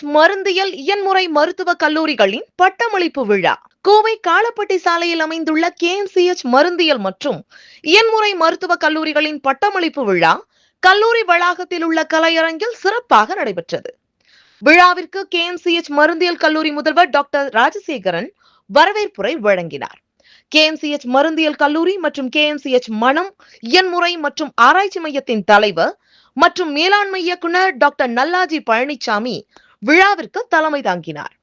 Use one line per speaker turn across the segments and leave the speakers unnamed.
மருந்தியல் இயன்முறை மருத்துவக் கல்லூரிகளின் பட்டமளிப்பு விழா கோவை காலப்பட்டி சாலையில் அமைந்துள்ள மருந்தியல் மற்றும் இயன்முறை மருத்துவக் கல்லூரிகளின் பட்டமளிப்பு விழா கல்லூரி வளாகத்தில் உள்ள கலையரங்கில் சிறப்பாக நடைபெற்றது. விழாவிற்கு மருந்தியல் கல்லூரி முதல்வர் டாக்டர் ராஜசேகரன் வரவேற்புரை வழங்கினார். மருந்தியல் கல்லூரி மற்றும் மனம் இயன்முறை மற்றும் ஆராய்ச்சி மையத்தின் தலைவர் மற்றும் மேலாண்மை இயக்குனர் டாக்டர் நல்லாஜி பழனிசாமி விழாவிற்கு தலைமை தாங்கினார்.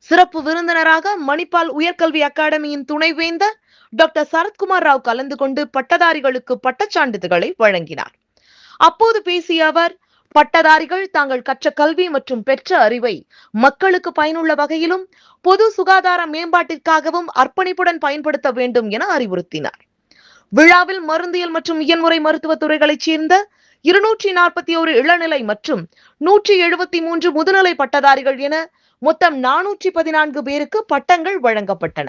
சிறப்பு விருந்தினராக மணிப்பால் உயர்கல்வி அகாடமியின் துணைவேந்தர் டாக்டர் சரத்குமார் ராவ் கலந்து கொண்டு பட்டதாரிகளுக்கு பட்டச்சான்றிதழ்களை வழங்கினார். அப்போது பேசிய அவர், பட்டதாரிகள் தாங்கள் கற்ற கல்வி மற்றும் பெற்ற அறிவை மக்களுக்கு பயனுள்ள வகையிலும் பொது சுகாதார மேம்பாட்டிற்காகவும் அர்ப்பணிப்புடன் பயன்படுத்த வேண்டும் என அறிவுறுத்தினார். விழாவில் மருந்தியல் மற்றும் இயன்முறை மருத்துவத் துறைகளைச் சேர்ந்த 241 இளநிலை மற்றும் 173 முதுநிலை பட்டதாரிகள் என மொத்தம் 414 பேருக்கு பட்டங்கள் வழங்கப்பட்டன.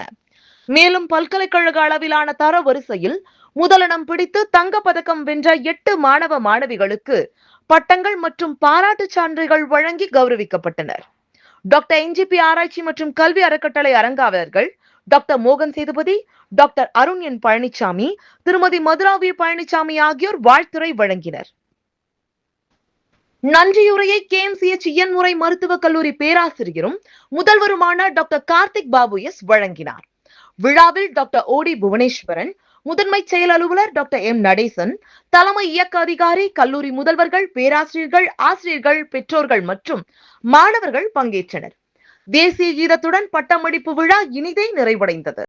மேலும் பல்கலைக்கழக அளவிலான தர வரிசையில் முதலிடம் பிடித்து தங்கப் பதக்கம் வென்ற 8 மாணவ மாணவிகளுக்கு பட்டங்கள் மற்றும் பாராட்டுச் சான்றிதழ்கள் வழங்கி கௌரவிக்கப்பட்டனர். டாக்டர் NGP ஆராய்ச்சி மற்றும் கல்வி அறக்கட்டளை அரங்காவலர்கள் டாக்டர் மோகன் சேதுபதி, டாக்டர் அருண் என் பழனிசாமி, திருமதி மதுரா வி பழனிசாமி ஆகியோர் வாழ்த்துரை வழங்கினர். நன்றியுரையை இயன்முறை மருத்துவக் கல்லூரி பேராசிரியரும் முதல்வருமான டாக்டர் கார்த்திக் பாபு எஸ் வழங்கினார். விழாவில் டாக்டர் ஓடி புவனேஸ்வரன், முதன்மை செயல் அலுவலர் டாக்டர் M நடேசன், தலைமை இயக்க அதிகாரி, கல்லூரி முதல்வர்கள், பேராசிரியர்கள், ஆசிரியர்கள், பெற்றோர்கள் மற்றும் மாணவர்கள் பங்கேற்றனர். தேசிய கீதத்துடன் பட்டமளிப்பு விழா இனிதே நிறைவடைந்தது.